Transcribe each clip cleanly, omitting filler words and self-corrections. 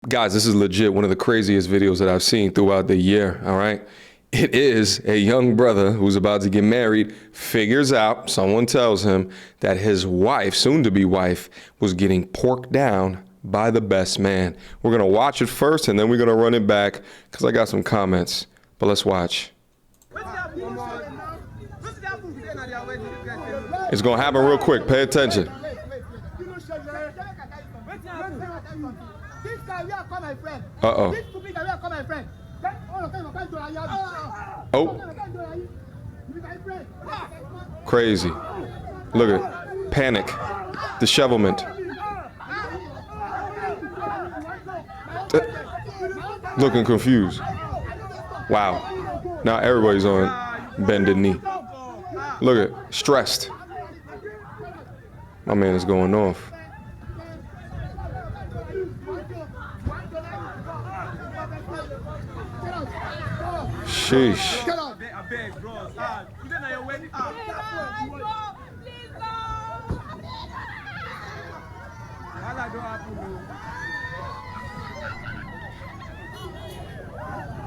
Guys, this is legit one of the craziest videos that I've seen throughout the year, all right? It is a young brother who's about to get married, figures out, someone tells him that his wife, soon-to-be wife, was getting porked down by the best man. We're gonna watch it first and then we're gonna run it back because I got some comments, but let's watch. It's gonna happen real quick, pay attention. Uh-oh. Oh. Crazy. Look at it. Panic. Dishevelment. Looking confused. Wow. Now everybody's on bended knee. Look at it. Stressed. My man is going off. Sheesh.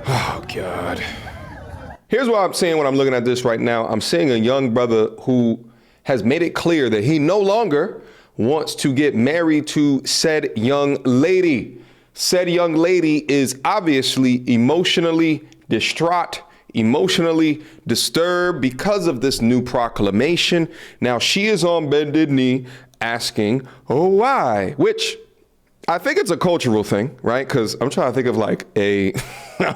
Oh, God. Here's what I'm seeing when I'm looking at this right now. I'm seeing a young brother who has made it clear that he no longer wants to get married to said young lady. Said young lady is obviously emotionally distraught, emotionally disturbed because of this new proclamation. Now she is on bended knee asking, oh, why? Which I think it's a cultural thing, right? Because I'm trying to think of like a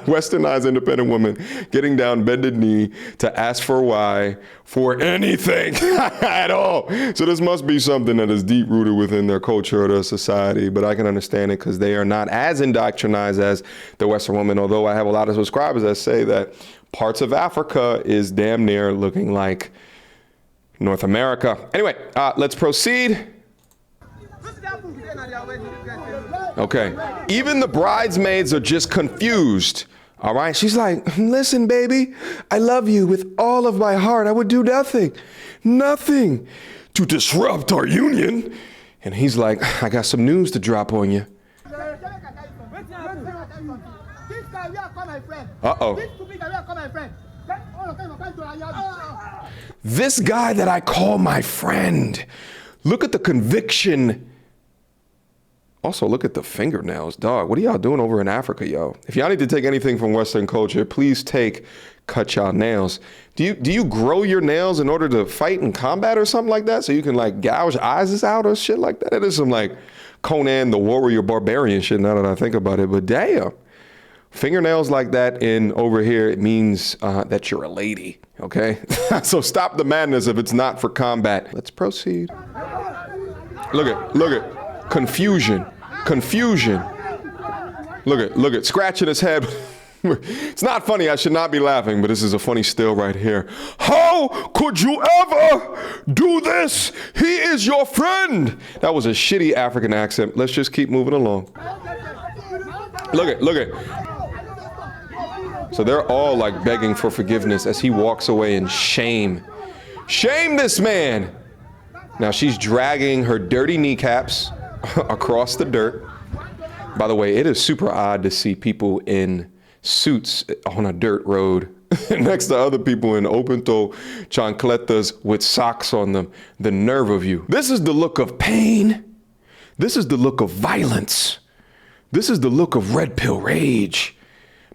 westernized independent woman getting down bended knee to ask for why for anything at all. So this must be something that is deep rooted within their culture or their society, but I can understand it because they are not as indoctrinized as the Western woman, although I have a lot of subscribers that say that parts of Africa is damn near looking like North America. Anyway, let's proceed. Okay, even the bridesmaids are just confused, all right? She's like, listen, baby, I love you with all of my heart. I would do nothing to disrupt our union. And he's like, I got some news to drop on you. Uh-oh. This guy that I call my friend, look at the conviction. Also, look at the fingernails, dog. What are y'all doing over in Africa, yo? If y'all need to take anything from Western culture, please cut y'all nails. Do you grow your nails in order to fight in combat or something like that? So you can like gouge eyes out or shit like that? It is some like Conan the Warrior Barbarian shit now that I think about it, but damn. Fingernails like that in over here, it means that you're a lady, okay? So stop the madness if it's not for combat. Let's proceed. Look at, confusion. Look at, scratching his head. It's not funny, I should not be laughing, but this is a funny still right here. How could you ever do this? He is your friend. That was a shitty African accent. Let's just keep moving along. Look at. So they're all like begging for forgiveness as he walks away in shame. Shame this man. Now she's dragging her dirty kneecaps across the dirt. By the way, it is super odd to see people in suits on a dirt road next to other people in open-toe chancletas with socks on them. The nerve of you. This is the look of pain. This is the look of violence. This is the look of red pill rage.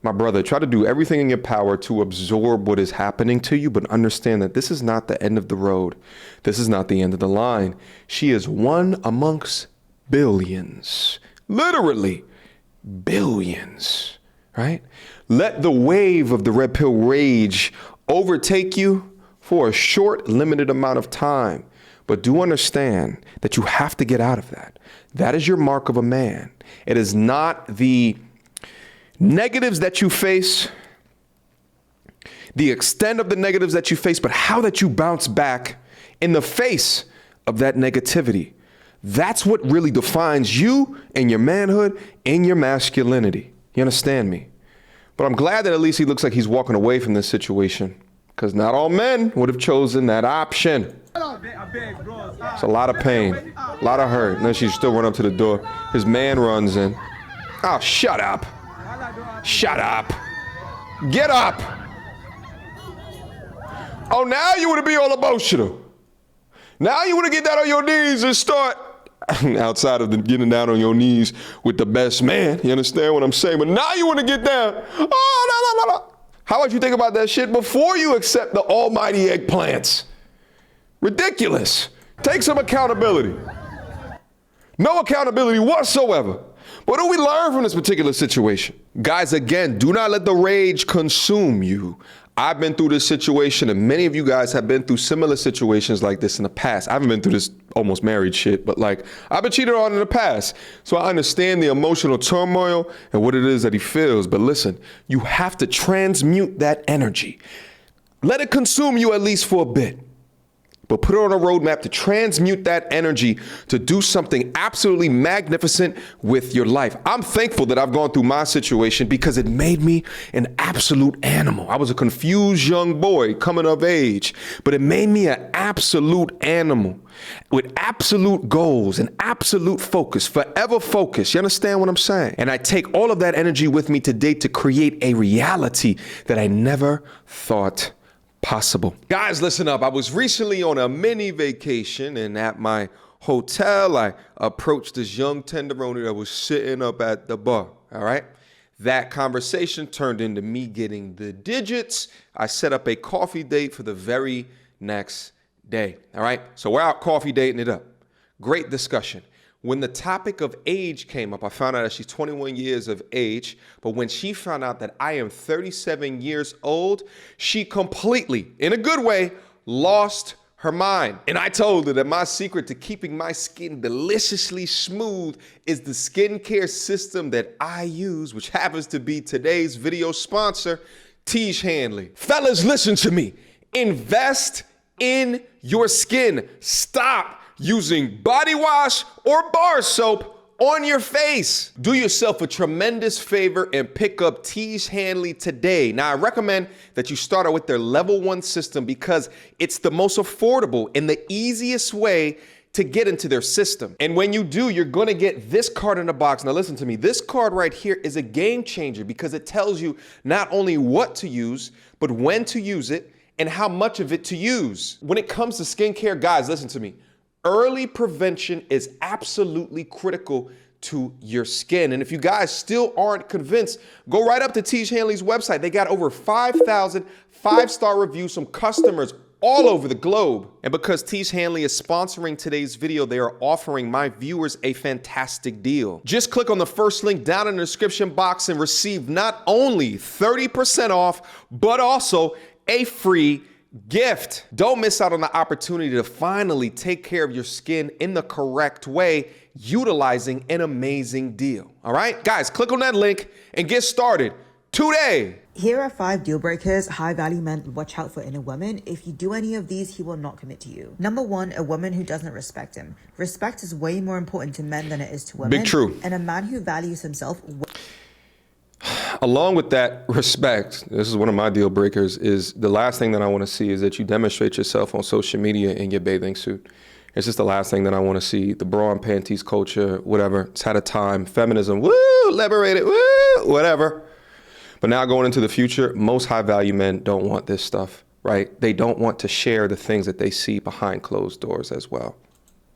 My brother, try to do everything in your power to absorb what is happening to you, but understand that this is not the end of the road. This is not the end of the line. She is one amongst billions, literally billions, right? Let the wave of the red pill rage overtake you for a short, limited amount of time. But do understand that you have to get out of that. That is your mark of a man. It is not the negatives that you face, the extent of the negatives that you face, but how that you bounce back in the face of that negativity. That's what really defines you and your manhood and your masculinity. You understand me? But I'm glad that at least he looks like he's walking away from this situation, because not all men would have chosen that option. It's a lot of pain, a lot of hurt. And then she still run up to the door. His man runs in. Oh, shut up. Shut up. Get up. Oh, now you want to be all emotional. Now you want to get down on your knees and start, outside of getting down on your knees with the best man. You understand what I'm saying? But now you want to get down. Oh, no, no, no, no. How about you think about that shit before you accept the almighty eggplants? Ridiculous. Take some accountability. No accountability whatsoever. What do we learn from this particular situation? Guys, again, do not let the rage consume you. I've been through this situation, and many of you guys have been through similar situations like this in the past. I haven't been through this almost married shit, but like, I've been cheated on in the past. So I understand the emotional turmoil and what it is that he feels. But listen, you have to transmute that energy. Let it consume you at least for a bit. But put it on a roadmap to transmute that energy to do something absolutely magnificent with your life. I'm thankful that I've gone through my situation because it made me an absolute animal. I was a confused young boy coming of age, but it made me an absolute animal with absolute goals and absolute focus, forever focus. You understand what I'm saying? And I take all of that energy with me today to create a reality that I never thought possible. Guys, listen up. I was recently on a mini vacation, and at my hotel, I approached this young tenderoni that was sitting up at the bar. All right. That conversation turned into me getting the digits. I set up a coffee date for the very next day. All right. So we're out coffee dating it up. Great discussion. When the topic of age came up, I found out that she's 21 years of age. But when she found out that I am 37 years old, she completely, in a good way, lost her mind. And I told her that my secret to keeping my skin deliciously smooth is the skincare system that I use, which happens to be today's video sponsor, Tiege Hanley. Fellas, listen to me. Invest in your skin. Stop using body wash or bar soap on your face. Do yourself a tremendous favor and pick up Tiege Hanley today. Now, I recommend that you start out with their level 1 system because it's the most affordable and the easiest way to get into their system. And when you do, you're gonna get this card in the box. Now listen to me, this card right here is a game changer because it tells you not only what to use, but when to use it and how much of it to use. When it comes to skincare, guys, listen to me. Early prevention is absolutely critical to your skin. And if you guys still aren't convinced, go right up to Tiege Hanley's website. They got over 5,000 5-star reviews from customers all over the globe. And because Tiege Hanley is sponsoring today's video, they are offering my viewers a fantastic deal. Just click on the first link down in the description box and receive not only 30% off, but also a free gift. Don't miss out on the opportunity to finally take care of your skin in the correct way, utilizing an amazing deal. All right, guys, click on that link and get started today. Here are 5 deal breakers high value men watch out for in a woman. If you do any of these, he will not commit to you. Number 1, a woman who doesn't respect him. Respect is way more important to men than it is to women. Big true. And a man who values himself. Along with that respect, this is one of my deal breakers, is the last thing that I want to see is that you demonstrate yourself on social media in your bathing suit. It's just the last thing that I want to see. The bra and panties culture, whatever. It's had a time. Feminism, woo, liberated, woo, whatever. But now going into the future, most high value men don't want this stuff, right? They don't want to share the things that they see behind closed doors as well.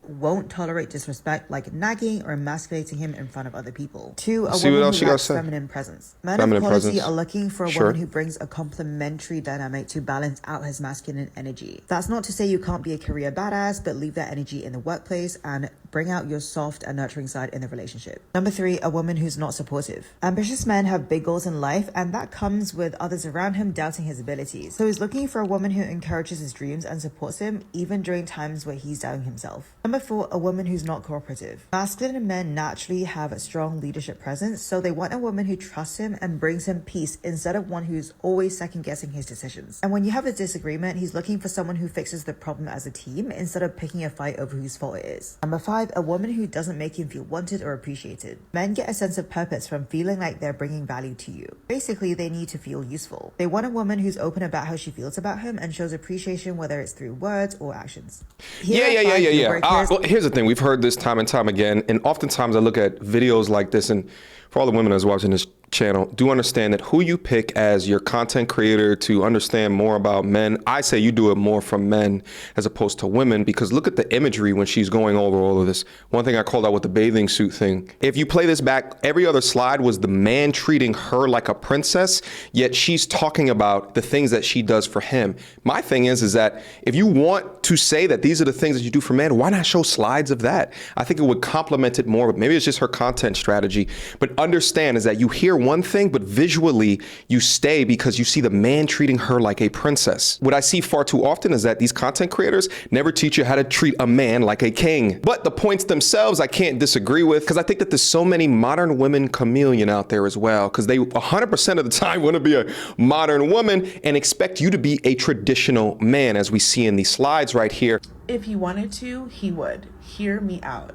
Won't tolerate disrespect like nagging or emasculating him in front of other people. 2, a See what woman else who you lacks gotta say? feminine presence. Men Feminine of quality presence. are looking for a Sure. woman who brings a complementary dynamic to balance out his masculine energy. That's not to say you can't be a career badass, but leave that energy in the workplace and bring out your soft and nurturing side in the relationship. Number 3, a woman who's not supportive. Ambitious men have big goals in life, and that comes with others around him doubting his abilities. So he's looking for a woman who encourages his dreams and supports him, even during times where he's doubting himself. Number 4, a woman who's not cooperative. Masculine men naturally have a strong leadership presence, so they want a woman who trusts him and brings him peace instead of one who's always second-guessing his decisions. And when you have a disagreement, he's looking for someone who fixes the problem as a team instead of picking a fight over whose fault it is. Number 5, 5, a woman who doesn't make him feel wanted or appreciated. Men get a sense of purpose from feeling like they're bringing value to you. Basically, they need to feel useful. They want a woman who's open about how she feels about him and shows appreciation, whether it's through words or actions. Yeah. Well, here's the thing. We've heard this time and time again, and oftentimes I look at videos like this, and for all the women that's watching this channel, do understand that who you pick as your content creator to understand more about men, I say you do it more from men as opposed to women, because look at the imagery when she's going over all of this. One thing I called out with the bathing suit thing. If you play this back, every other slide was the man treating her like a princess, yet she's talking about the things that she does for him. My thing is that if you want to say that these are the things that you do for men, why not show slides of that? I think it would complement it more. Maybe it's just her content strategy, but understand is that you hear one thing, but visually you stay because you see the man treating her like a princess. What I see far too often is that these content creators never teach you how to treat a man like a king. But the points themselves I can't disagree with, because I think that there's so many modern women chameleon out there as well, because they 100% of the time want to be a modern woman and expect you to be a traditional man, as we see in these slides right here. If he wanted to, he would. Hear me out.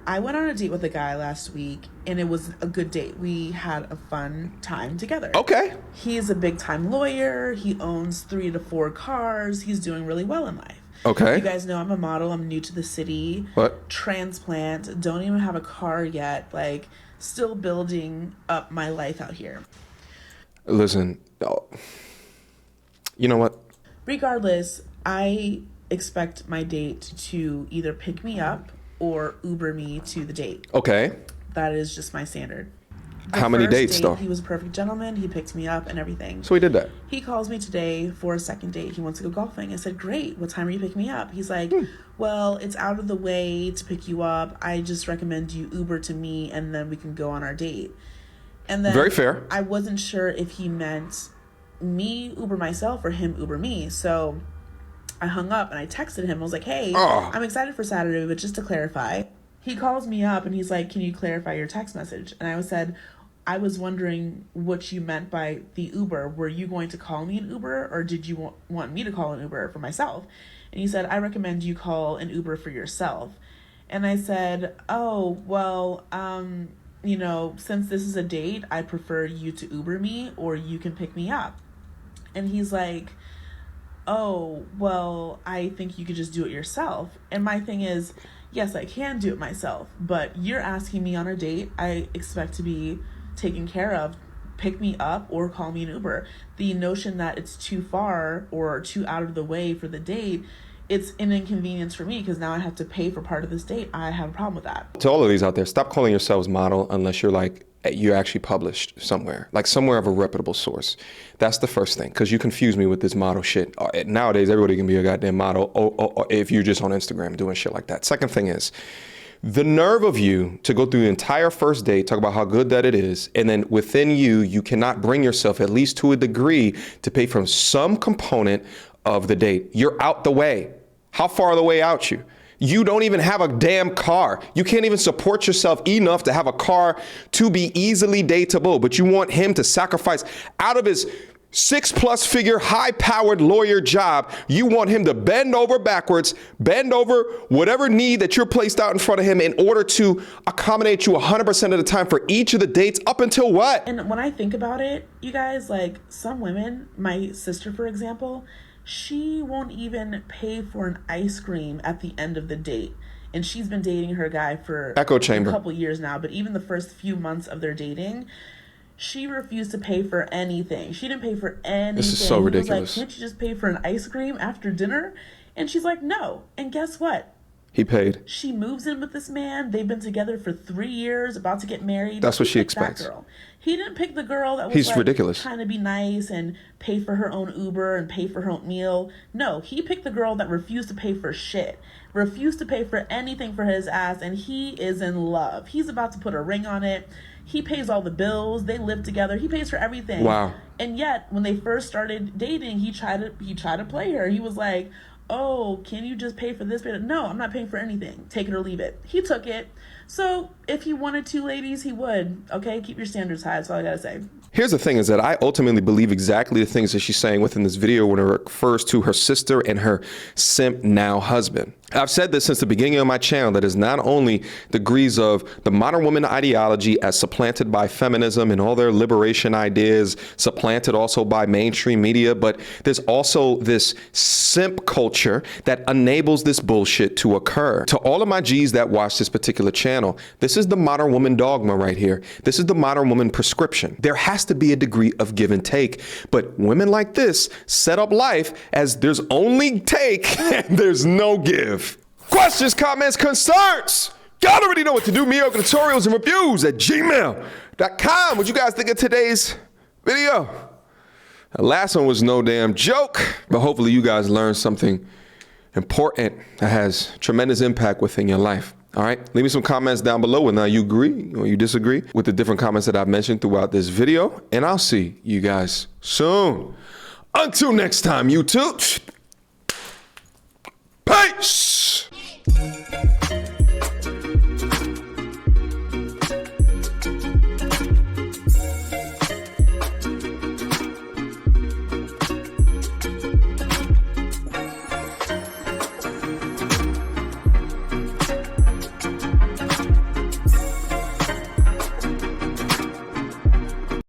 I went on a date with a guy last week, and it was a good date. We had a fun time together. Okay. He's a big-time lawyer. He owns 3 to 4 cars. He's doing really well in life. Okay. You guys know I'm a model. I'm new to the city. What? Transplant. Don't even have a car yet. Like, still building up my life out here. Listen, you know what? Regardless, I expect my date to either pick me up or Uber me to the date. Okay. That is just my standard. How many dates though? He was a perfect gentleman. He picked me up and everything. So he did that. He calls me today for a second date. He wants to go golfing. I said, great. What time are you picking me up? He's like, well, it's out of the way to pick you up. I just recommend you Uber to me and then we can go on our date. And then very fair. I wasn't sure if he meant me Uber myself or him Uber me. So I hung up and I texted him. I was like, hey, I'm excited for Saturday, but just to clarify. He calls me up and he's like, can you clarify your text message? And I said, I was wondering what you meant by the Uber. Were you going to call me an Uber, or did you want me to call an Uber for myself? And he said, I recommend you call an Uber for yourself. And I said, oh, well, you know, since this is a date, I prefer you to Uber me or you can pick me up. And he's like, oh, well, I think you could just do it yourself. And my thing is, yes, I can do it myself, but you're asking me on a date. I expect to be taken care of. Pick me up or call me an Uber. The notion that it's too far or too out of the way for the date, it's an inconvenience for me because now I have to pay for part of this date. I have a problem with that. To all of these out there, stop calling yourselves model unless you're like, you're actually published somewhere, like somewhere of a reputable source. That's the first thing, because you confuse me with this model shit. Nowadays, everybody can be a goddamn model or if you're just on Instagram doing shit like that. Second thing is, the nerve of you to go through the entire first date, talk about how good that it is, and then within you cannot bring yourself, at least to a degree, to pay for some component of the date. You're out the way. How far are the way out you? You don't even have a damn car. You can't even support yourself enough to have a car to be easily dateable, but you want him to sacrifice out of his 6+ figure, high-powered lawyer job. You want him to bend over backwards, bend over whatever need that you're placed out in front of him in order to accommodate you 100% of the time for each of the dates up until what? And when I think about it, you guys, like some women, my sister, for example, she won't even pay for an ice cream at the end of the date. And she's been dating her guy for echo chamber a couple years now. But even the first few months of their dating, she refused to pay for anything. She didn't pay for anything. This is so ridiculous. He was like, can't you just pay for an ice cream after dinner? And she's like, no. And guess what? He paid. She moves in with this man. They've been together for 3 years, about to get married. That's what she expects. Girl. He didn't pick the girl that was He's ridiculous. Trying to be nice and pay for her own Uber and pay for her own meal. No, he picked the girl that refused to pay for shit, refused to pay for anything for his ass, and he is in love. He's about to put a ring on it. He pays all the bills. They live together. He pays for everything. Wow. And yet, when they first started dating, he tried to play her. He was like, oh, can you just pay for this? No, I'm not paying for anything. Take it or leave it. He took it. So if he wanted to, ladies, he would. Okay, keep your standards high. That's all I gotta say. Here's the thing is that I ultimately believe exactly the things that she's saying within this video when it refers to her sister and her simp now husband. I've said this since the beginning of my channel, that is not only degrees of the modern woman ideology as supplanted by feminism and all their liberation ideas, supplanted also by mainstream media, but there's also this simp culture that enables this bullshit to occur. To all of my G's that watch this particular channel, this is the modern woman dogma right here. This is the modern woman prescription. There has to be a degree of give and take, but women like this set up life as there's only take and there's no give. Questions, comments, concerns? Y'all already know what to do. Mediocre tutorials and reviews at gmail.com. What you guys think of today's video? The last one was no damn joke, but hopefully you guys learned something important that has tremendous impact within your life. All right, leave me some comments down below whether you agree or you disagree with the different comments that I've mentioned throughout this video, and I'll see you guys soon. Until next time, YouTube.